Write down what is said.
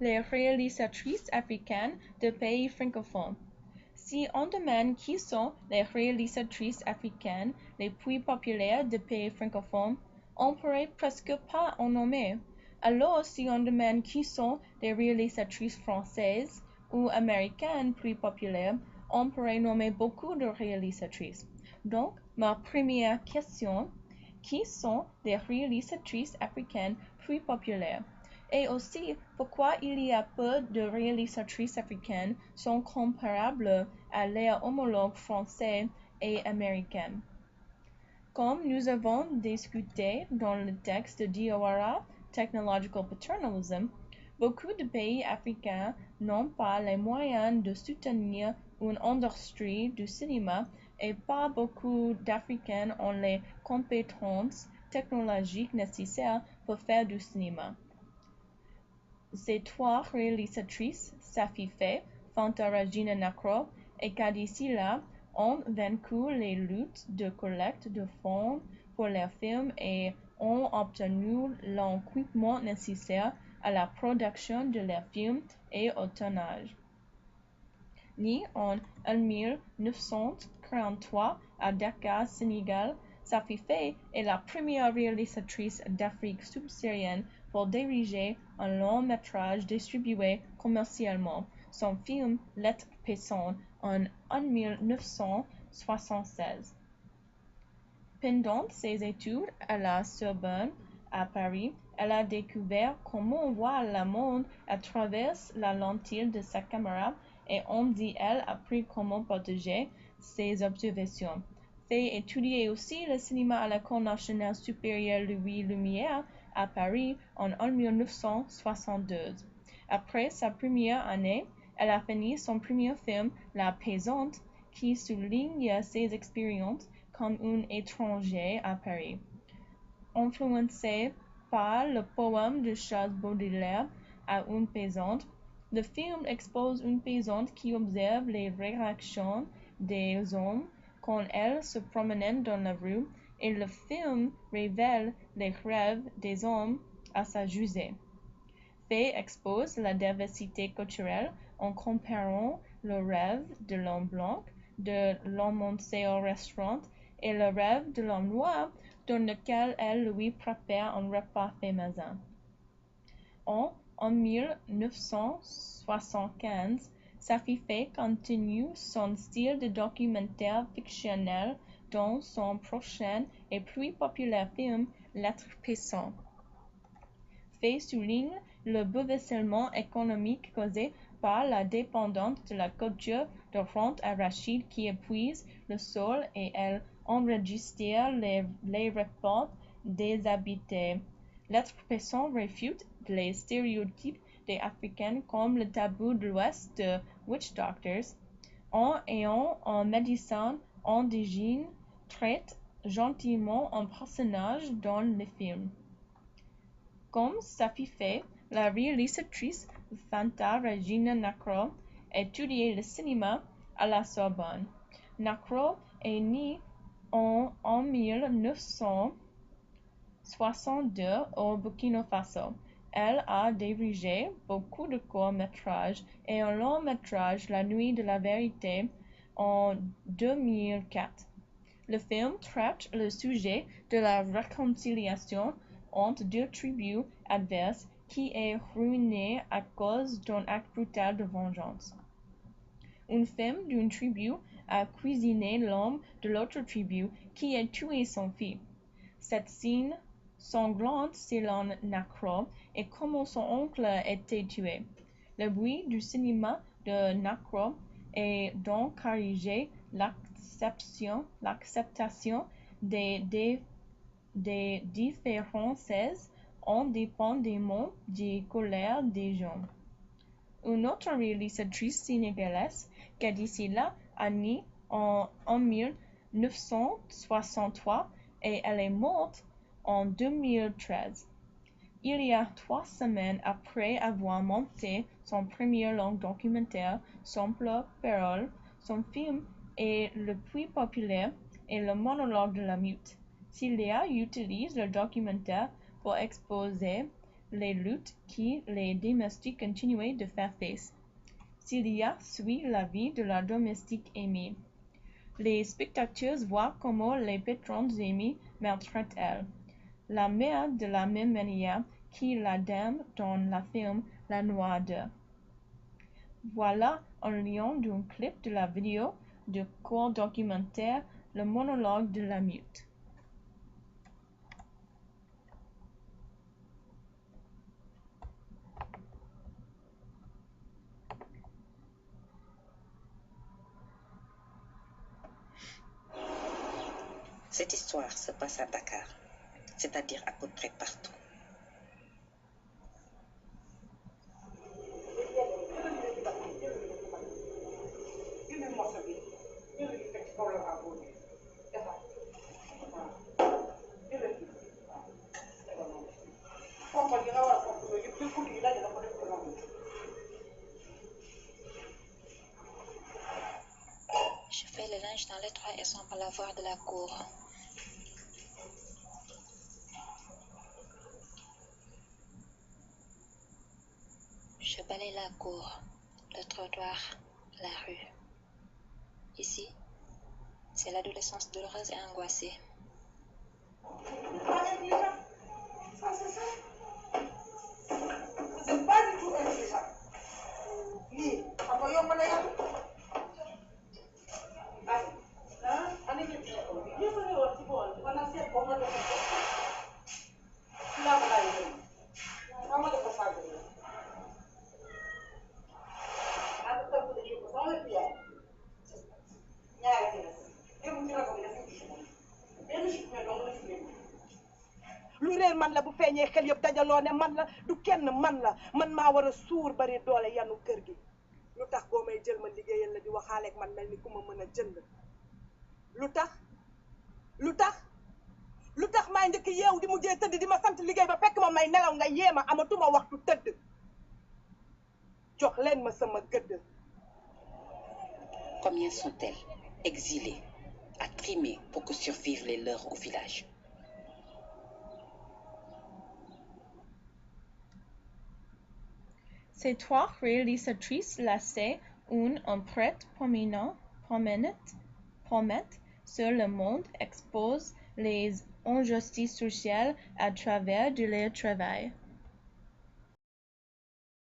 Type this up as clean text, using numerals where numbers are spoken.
les réalisatrices africaines de pays francophones. Si on demande qui sont les réalisatrices africaines les plus populaires de pays francophones, on pourrait presque pas en nommer. Alors si on demande qui sont les réalisatrices françaises ou américaines plus populaires, on pourrait nommer beaucoup de réalisatrices. Donc, ma première question, qui sont les réalisatrices africaines plus populaires? Et aussi, pourquoi il y a peu de réalisatrices africaines sont comparables à leurs homologues français et américains? Comme nous avons discuté dans le texte de Diawara, Technological Paternalism, beaucoup de pays africains n'ont pas les moyens de soutenir une industrie du cinéma et pas beaucoup d'Africains ont les compétences technologiques nécessaires pour faire du cinéma. Ces trois réalisatrices, Safi Faye, Fanta Regina Nakro et Kadi Silla, ont vaincu les luttes de collecte de fonds pour leurs films et ont obtenu l'équipement nécessaire à la production de leurs films et au tournage. Née en 1943 à Dakar, Sénégal, Safi Faye est la première réalisatrice d'Afrique subsaharienne pour diriger un long métrage distribué commercialement, son film L'être pesant en 1976. Pendant ses études à la Sorbonne à Paris, elle a découvert comment voir le monde à travers la lentille de sa caméra et on dit elle a appris comment partager ses observations. Faye étudiait aussi le cinéma à l'École nationale supérieure Louis Lumière à Paris en 1972. Après sa première année, elle a fini son premier film, La Pesante, qui souligne ses expériences comme une étrangère à Paris. Influencé par le poème de Charles Baudelaire à une pesante, le film expose une pesante qui observe les réactions des hommes quand elles se promènent dans la rue et le film révèle les rêves des hommes à sa jusée. Faye expose la diversité culturelle en comparant le rêve de l'homme blanc, de l'homme monté au restaurant, et le rêve de l'homme noir dans lequel elle lui prépare un repas fait maison. En 1975, Safi Faye continue son style de documentaire fictionnel dans son prochain et plus populaire film, L'être pesant. Faye souligne le bouleversement économique causé par la dépendance de la culture de rente arachide qui épuise le sol et elle enregistre les rapports déshabités. L'être pesant réfute les stéréotypes des Africains comme le tabou de l'Ouest de Witch Doctors, en ayant un médecin indigène traite gentiment un personnage dans le film. Comme Safi Faye, la réalisatrice Fanta Regina Nakro étudiait le cinéma à la Sorbonne. Nakro est née en 1962 au Burkina Faso. Elle a dirigé beaucoup de courts-métrages et un long-métrage, La Nuit de la Vérité, en 2004. Le film traite le sujet de la réconciliation entre deux tribus adverses qui est ruinée à cause d'un acte brutal de vengeance. Une femme d'une tribu a cuisiné l'homme de l'autre tribu qui a tué son fils. Cette scène sanglante selon Nakro est comment son oncle a été tué. Le but du cinéma de Nakro est d'encourager l'acceptation des différences indépendamment des colères des gens. Une autre réalisatrice sénégalaise, Kadi Silla, est née en 1963 et elle est morte en 2013. Il y a 3 semaines après avoir monté son premier long documentaire, Simple Parole, son film est le plus populaire est le monologue de la mute. Silla utilise le documentaire pour exposer les luttes que les domestiques continuaient de faire face. Celia suit la vie de la domestique Amy. Les spectateurs voient comment les patrons d'Amy maltraitent elle. La mère de la même manière que la dame dans le film La Noire. Voilà un lien d'un clip de la vidéo de court documentaire Le monologue de la mute. Cette histoire se passe à Dakar, c'est-à-dire à peu près partout. Je fais le linge dans l'étroit et sombre lavoir de la cour. Je balaye la cour, le trottoir, la rue. Ici, c'est l'adolescence douloureuse et angoissée. Vous n'êtes pas du tout intelligent. lu réer man la bu feeñee xel yëpp dajaloo ne man la du kenn man la man maa war a suur bari doole yanu kër gi lu tax boo may jël ma liggéeyal la di waxaaleeg man mel ni ku ma mën a jënd lu tax maay njëkk yeewu di mujjee tëdd di ma sant liggéey ba fekk ma may nelaw nga yeema amatuma waxtu tëdd jox leen ma sama gëdd. Combien sont-elles exilées, à trimer pour que survivent les leurs au village? Ces trois réalisatrices laissent une empreinte prominente sur le monde, exposent les injustices sociales à travers de leur travail.